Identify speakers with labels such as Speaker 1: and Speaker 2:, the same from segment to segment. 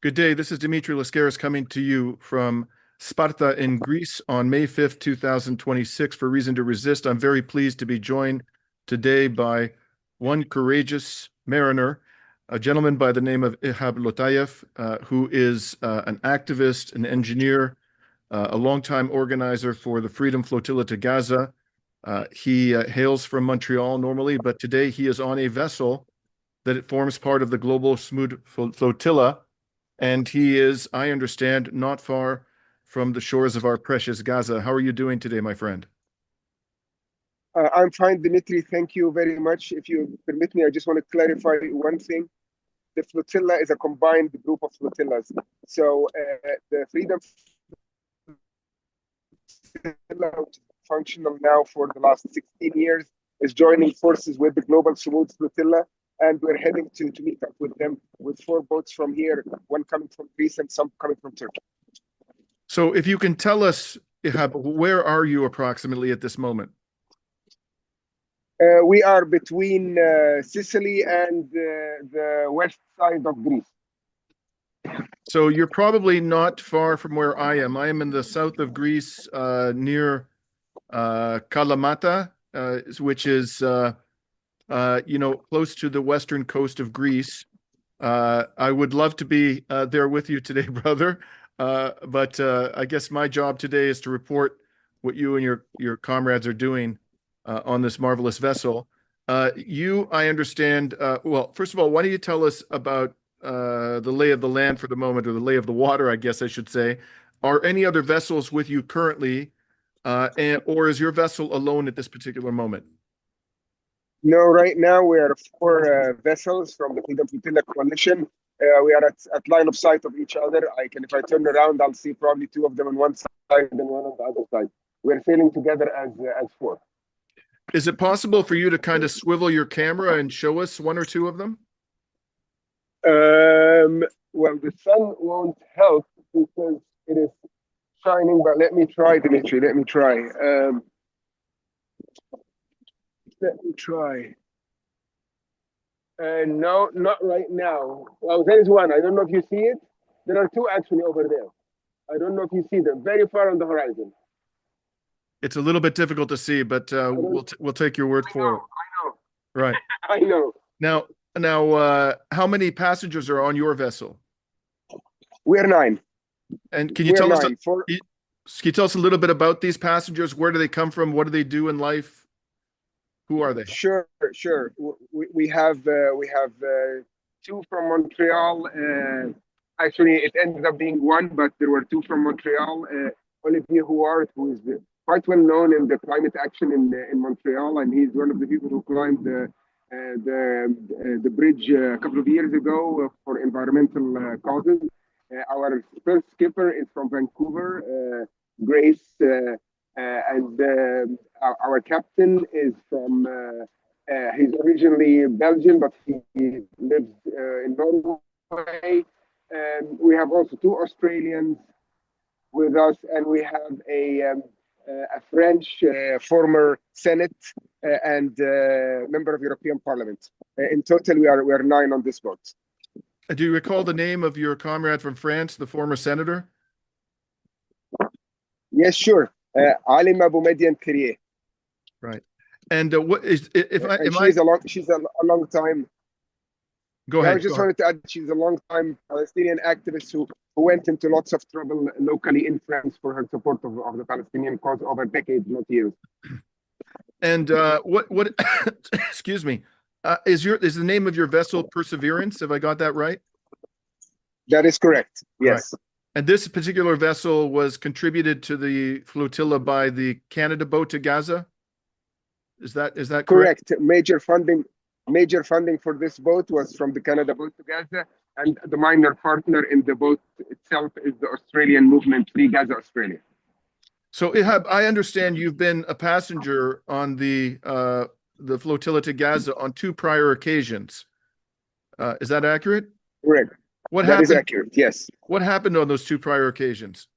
Speaker 1: Good day. This is Dimitri Lascaris coming to you from Sparta in Greece on May 5th, 2026 for Reason to Resist. I'm very pleased to be joined today by one courageous mariner, a gentleman by the name of Ihab Lotayev, who is an activist, an engineer, a longtime organizer for the Freedom Flotilla to Gaza. He hails from Montreal normally, but today he is on a vessel that it forms part of the global Smooth Flotilla. And he is, I understand, not far from the shores of our precious Gaza. How are you doing today, my friend?
Speaker 2: I'm fine, Dimitri. Thank you very much. If you permit me, I just want to clarify one thing. The flotilla is a combined group of flotillas. So the Freedom Flotilla, which is functional now for the last 16 years, is joining forces with the Global Smooth Flotilla. And we're heading to meet up with them with 4 boats from here, one coming from Greece and some coming from Turkey.
Speaker 1: So if you can tell us, Ihab, where are you approximately at this moment?
Speaker 2: We are between Sicily and the west side of Greece.
Speaker 1: So you're probably not far from where I am. I am in the south of Greece, near Kalamata, which is close to the western coast of Greece. I would love to be there with you today, brother. But I guess my job today is to report what you and your comrades are doing on this marvelous vessel. I understand. Well, first of all, why don't you tell us about the lay of the land for the moment, or the lay of the water, I guess I should say. Are any other vessels with you currently, or is your vessel alone at this particular moment?
Speaker 2: No, right now we are 4 vessels from the Freedom Flotilla coalition. We are at line of sight of each other. If I turn around, I'll see probably 2 of them on one side and one on the other side. We're sailing together as 4.
Speaker 1: Is it possible for you to kind of swivel your camera and show us 1 or 2 of them?
Speaker 2: Well, the sun won't help because it is shining, but let me try, Dimitri. Let me try. No, not right now. Well, there is one. I don't know if you see it. There are 2 actually over there. I don't know if you see them. Very far on the horizon.
Speaker 1: It's a little bit difficult to see, but we'll take your word for it.
Speaker 2: I know.
Speaker 1: Right.
Speaker 2: I know.
Speaker 1: Now, how many passengers are on your vessel?
Speaker 2: We're 9.
Speaker 1: And can you tell us a little bit about these passengers? Where do they come from? What do they do in life? Who are they?
Speaker 2: Sure. We have 2 from Montreal. Actually, it ended up being 1, but there were 2 from Montreal. Olivier Huard, who is quite well known in the climate action in Montreal, and he's one of the people who climbed the bridge a couple of years ago for environmental causes. Our first skipper is from Vancouver, Grace, and our captain is from. He's originally Belgian, but he lives in Norway. And we have also 2 Australians with us, and we have a French former Senate and member of European Parliament. In total, we are 9 on this boat.
Speaker 1: Do you recall the name of your comrade from France, the former senator?
Speaker 2: Yes, sure. Alim Aboumedian Kriye.
Speaker 1: Right. And what is if I am
Speaker 2: she's a long time.
Speaker 1: Go ahead.
Speaker 2: I just wanted to add she's a long time Palestinian activist who went into lots of trouble locally in France for her support of the Palestinian cause over decades, not years.
Speaker 1: And what excuse me, is the name of your vessel Perseverance? Have I got that right?
Speaker 2: That is correct. Yes.
Speaker 1: Right. And this particular vessel was contributed to the flotilla by the Canada boat to Gaza? Is that correct?
Speaker 2: Major funding for this boat was from the Canada boat to Gaza, and the minor partner in the boat itself is the Australian movement, Free Gaza Australia.
Speaker 1: So, Ihab, I understand you've been a passenger on the flotilla to Gaza on 2 prior occasions. Is that accurate?
Speaker 2: Correct. That is accurate, yes.
Speaker 1: What happened on those 2 prior occasions?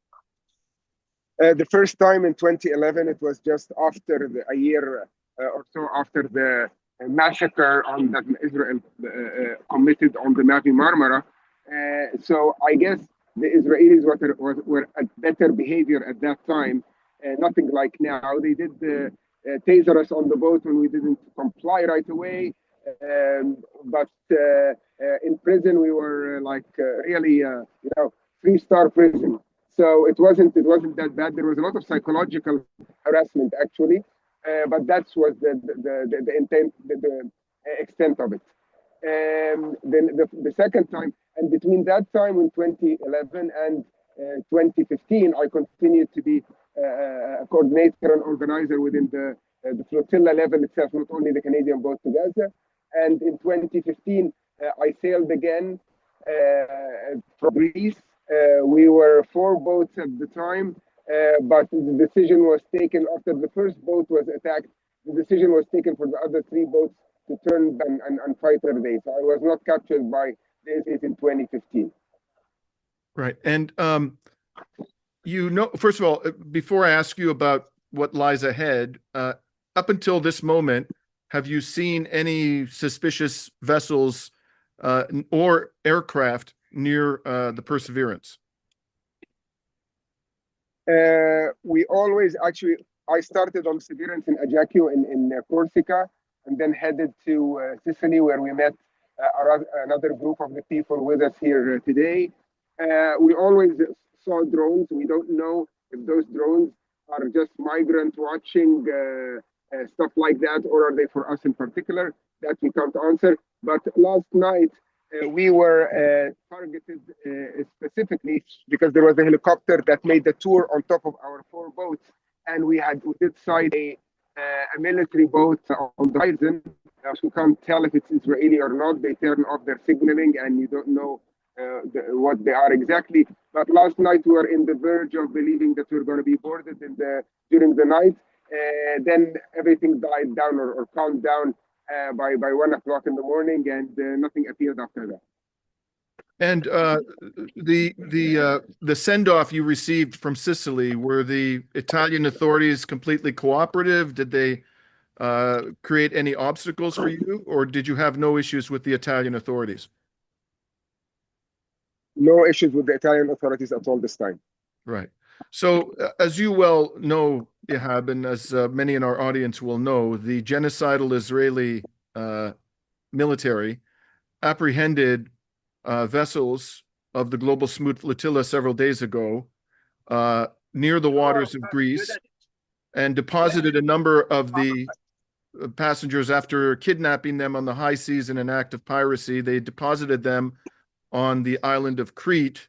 Speaker 2: The first time in 2011, it was just after a year or so after the massacre that Israel committed on the Mavi Marmara. So I guess the Israelis were at better behavior at that time, nothing like now. They did taser us on the boat when we didn't comply right away. But in prison, we were really, 3-star prison. So it wasn't that bad. There was a lot of psychological harassment actually, but that was the intent, the extent of it. Then the second time, and between that time in 2011 and 2015, I continued to be a coordinator and organizer within the flotilla level itself, not only the Canadian boat to Gaza. And in 2015, I sailed again from Greece. We were 4 boats at the time, but the decision was taken after the first boat was attacked. The decision was taken for the other 3 boats to turn and fight their day. So I was not captured by the ISIS in 2015.
Speaker 1: Right. And first of all, before I ask you about what lies ahead, up until this moment, have you seen any suspicious vessels or aircraft near the Perseverance?
Speaker 2: We always I started on Perseverance in Ajaccio in Corsica, and then headed to Sicily, where we met another group of the people with us here today. We always saw drones. We don't know if those drones are just migrant watching stuff like that, or are they for us in particular? That we can't answer. But last night, we were targeted specifically because there was a helicopter that made the tour on top of our 4 boats, and we did sight a military boat on the horizon. We can't tell if it's Israeli or not. They turn off their signaling, and you don't know what they are exactly. But last night we were in the verge of believing that we were going to be boarded during the night. Then everything died down or calmed down by 1 o'clock in the morning, and nothing appeared after that.
Speaker 1: And the send-off you received from Sicily, were the Italian authorities completely cooperative? Did they create any obstacles for you, or did you have no issues with the Italian authorities?
Speaker 2: No issues with the Italian authorities at all this time.
Speaker 1: Right. So, as you well know, Ihab, and as many in our audience will know, the genocidal Israeli military apprehended vessels of the Global Smooth Flotilla several days ago near the waters of Greece, and deposited a number of the passengers after kidnapping them on the high seas in an act of piracy. They deposited them on the island of Crete.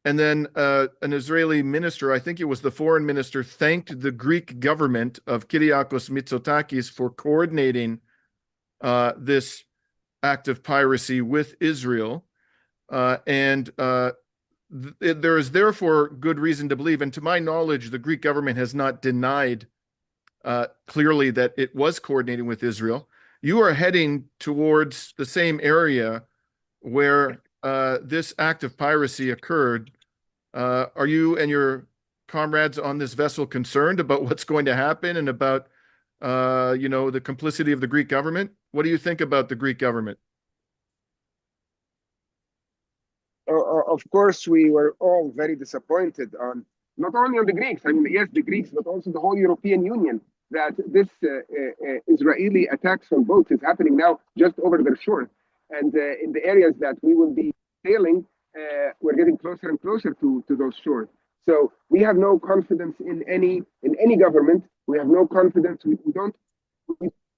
Speaker 1: And then an Israeli minister, I think it was the foreign minister, thanked the Greek government of Kyriakos Mitsotakis for coordinating this act of piracy with Israel. There is therefore good reason to believe, and to my knowledge, the Greek government has not denied clearly that it was coordinating with Israel. You are heading towards the same area where this act of piracy occurred. Are you and your comrades on this vessel concerned about what's going to happen and about, the complicity of the Greek government? What do you think about the Greek government?
Speaker 2: Of course, we were all very disappointed on not only on the Greeks. I mean, yes, the Greeks, but also the whole European Union, that this Israeli attacks on boats is happening now just over their shore. And in the areas that we will be sailing, we're getting closer and closer to those shores. So we have no confidence in any government. We have no confidence. We don't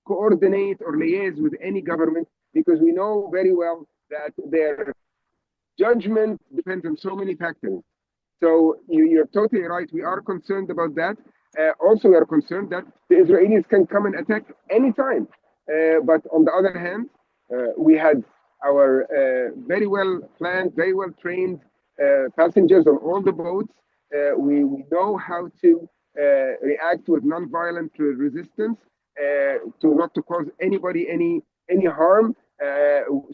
Speaker 2: coordinate or liaise with any government because we know very well that their judgment depends on so many factors. So you're totally right. We are concerned about that. Also, we are concerned that the Israelis can come and attack anytime. But on the other hand, we had our very well planned, very well trained passengers on all the boats. We know how to react with nonviolent resistance to cause anybody any harm.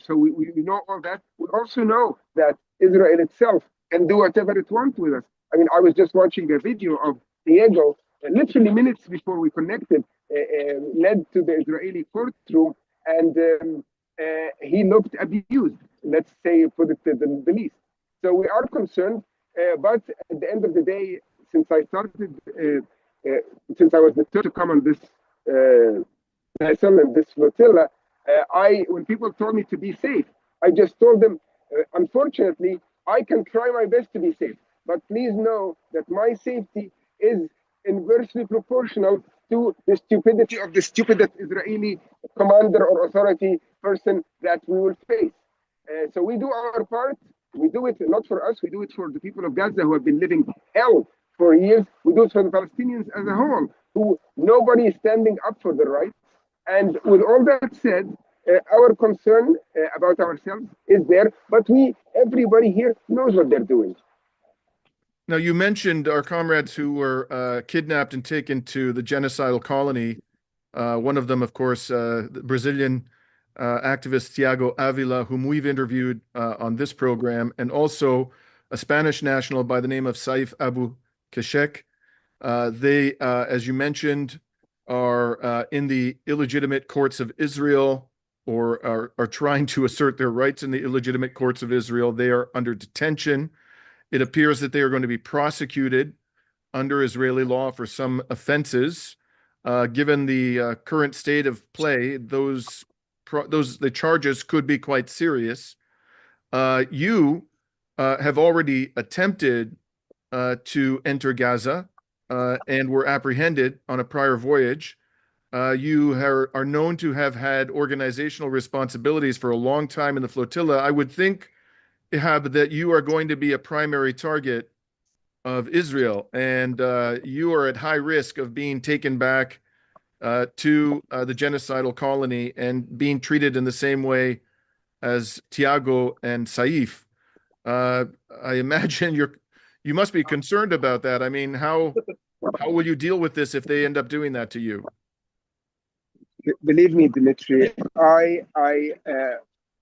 Speaker 2: So we know all that. We also know that Israel itself can do whatever it wants with us. I mean, I was just watching a video of Diego, literally minutes before we connected, led to the Israeli courtroom, and he looked abused. let's say, put it to the least. So we are concerned, but at the end of the day, since I started, since I was the third to come on this vessel and this flotilla, when people told me to be safe, I just told them, unfortunately, I can try my best to be safe, but please know that my safety is inversely proportional to the stupidity of the stupidest Israeli commander or authority person that we will face. So we do our part. We do it not for us. We do it for the people of Gaza who have been living hell for years. We do it for the Palestinians as a whole, who nobody is standing up for their rights. And with all that said, our concern about ourselves is there, but everybody here knows what they're doing.
Speaker 1: Now, you mentioned our comrades who were kidnapped and taken to the genocidal colony. One of them, of course, the Brazilian activist Tiago Avila, whom we've interviewed on this program, and also a Spanish national by the name of Saif Abu Keshek. They, as you mentioned, are in the illegitimate courts of Israel, or are trying to assert their rights in the illegitimate courts of Israel. They are under detention. It appears that they are going to be prosecuted under Israeli law for some offenses. Given the current state of play, the charges could be quite serious. You have already attempted to enter Gaza and were apprehended on a prior voyage. You are known to have had organizational responsibilities for a long time in the flotilla. I would think, Ihab, that you are going to be a primary target of Israel, and you are at high risk of being taken back to the genocidal colony and being treated in the same way as Tiago and Saif. I imagine you must be concerned about that. I mean, how will you deal with this if they end up doing that to you?
Speaker 2: Believe me, Dimitri, I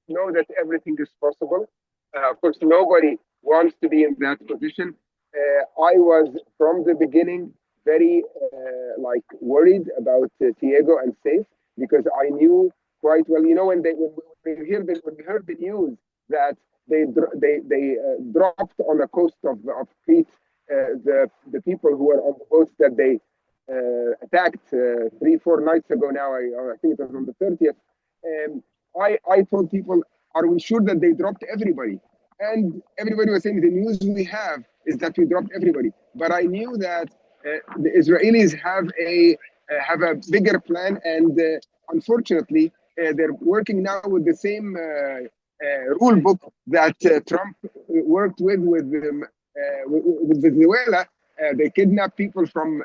Speaker 2: know that everything is possible. Of course, nobody wants to be in that position. I was from the beginning very worried about Diego and Safe, because I knew quite well. You know, when we heard the news that they dropped on the coast of Crete the people who were on the boats that they attacked 3-4 nights ago. Now I think it was on the 30th. I told people, are we sure that they dropped everybody? And everybody was saying the news we have is that we dropped everybody. But I knew that the Israelis have a bigger plan, and unfortunately, they're working now with the same rule book that Trump worked with Venezuela. They kidnap people from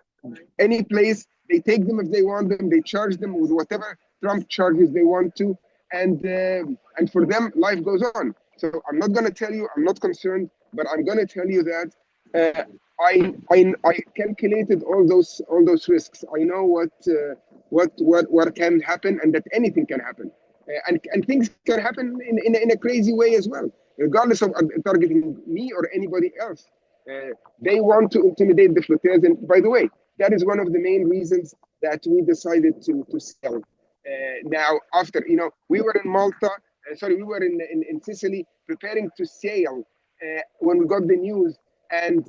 Speaker 2: any place. They take them if they want them. They charge them with whatever Trump charges they want to, and for them, life goes on. So I'm not going to tell you I'm not concerned, but I'm going to tell you that I calculated all those risks. I know what can happen, and that anything can happen, and things can happen in a crazy way as well, regardless of targeting me or anybody else. They want to intimidate the flotillas, and by the way, that is one of the main reasons that we decided to sail. Now, after we were in Malta. We were in Sicily preparing to sail when we got the news, and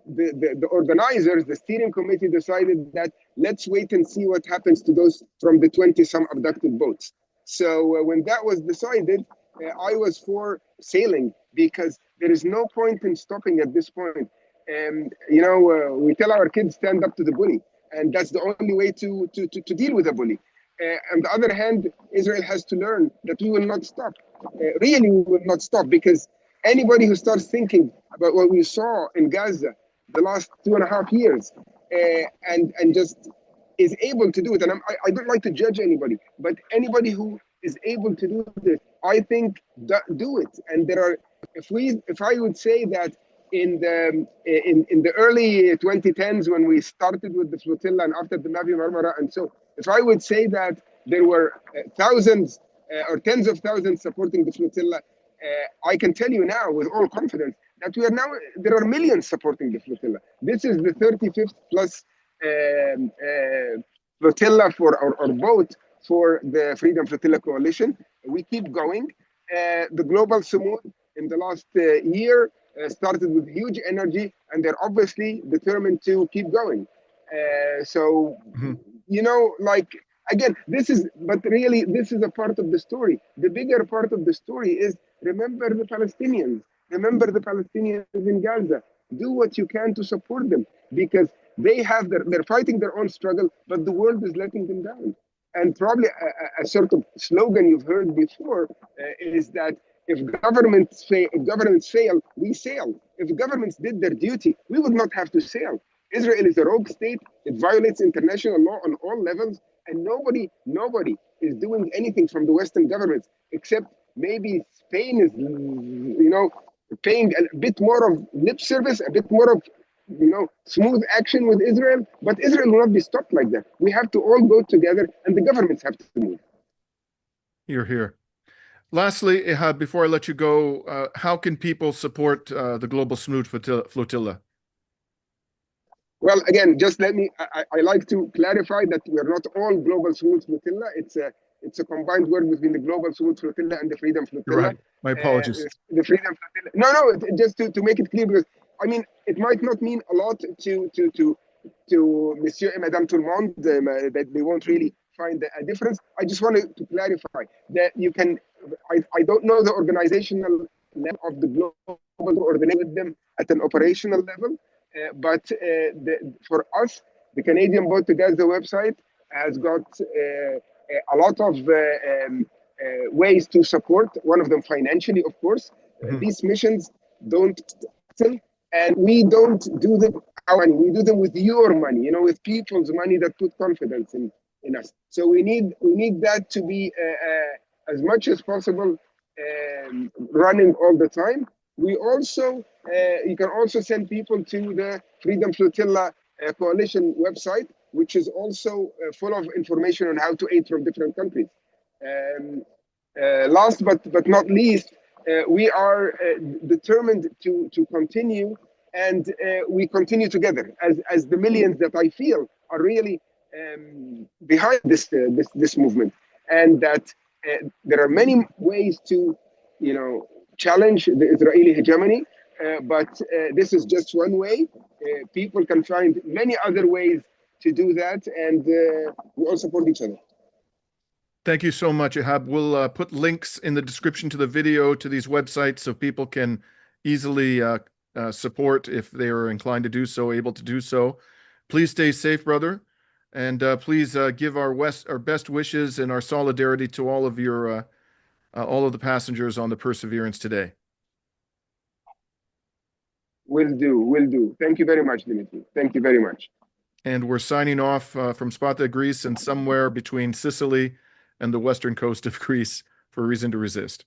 Speaker 2: the organizers, the steering committee, decided that let's wait and see what happens to those from the 20-some abducted boats. So when that was decided, I was for sailing, because there is no point in stopping at this point. We tell our kids, stand up to the bully, and that's the only way to deal with a bully. On the other hand, Israel has to learn that we will not stop. Really, we will not stop, because anybody who starts thinking about what we saw in Gaza the last 2.5 years and just is able to do it, and I don't like to judge anybody, but anybody who is able to do this, I think do it. And if I would say that in the early 2010s, when we started with the flotilla and after the Mavi Marmara, and so if I would say that there were thousands or tens of thousands supporting the flotilla, I can tell you now with all confidence that there are millions supporting the flotilla. This is the 35th plus flotilla for our boat for the Freedom Flotilla Coalition. We keep going. The global summit in the last year started with huge energy, and they're obviously determined to keep going. So,
Speaker 1: Mhm.
Speaker 2: like again, but really, this is a part of the story. The bigger part of the story is remember the Palestinians, remember the Palestinians in Gaza. Do what you can to support them because they're fighting their own struggle, but the world is letting them down. And probably a sort of slogan you've heard before is that if governments fail, we sail. If governments did their duty, we would not have to sail. Israel is a rogue state. It violates international law on all levels, and nobody is doing anything from the Western governments except maybe Spain is, paying a bit more of lip service, a bit more of smooth action with Israel, but Israel will not be stopped like that. We have to all go together, and the governments have to move.
Speaker 1: You're here. Lastly, Ihab, before I let you go, how can people support the Global Smooth Flotilla?
Speaker 2: Well, again, just let me. I like to clarify that we are not all Global Smooth Flotilla. It's a combined work between the Global Smooth Flotilla and the Freedom
Speaker 1: You're
Speaker 2: Flotilla.
Speaker 1: right. My apologies.
Speaker 2: The Freedom Flotilla. No, just to make it clear, because I mean, it might not mean a lot to Monsieur et Madame Tout le Monde, that they won't really find a difference. I just wanted to clarify that you can. I don't know the organizational level of the global coordinate with them at an operational level, but for us, the Canadian Boat to Gaza website has got a lot of ways to support. One of them financially, of course.
Speaker 1: Mhm.
Speaker 2: These missions don't, and we don't do them our money. We do them with your money. With people's money that put confidence in us. So we need that to be as much as possible running all the time. We also you can also send people to the Freedom Flotilla Coalition website, which is also full of information on how to aid from different countries. Um, Last but not least, we are determined to continue, and we continue together as the millions that I feel are really behind this movement, and that there are many ways to, challenge the Israeli hegemony, but this is just one way. People can find many other ways to do that, and we all support each other.
Speaker 1: Thank you so much, Ihab. We'll put links in the description to the video to these websites so people can easily support if they are inclined to do so, able to do so. Please stay safe, brother, and please give our best wishes and our solidarity to all of the passengers on the Perseverance today.
Speaker 2: Will do, will do. Thank you very much, Dimitri. Thank you very much.
Speaker 1: And we're signing off from Sparta, Greece, and somewhere between Sicily and the western coast of Greece for Reason to Resist.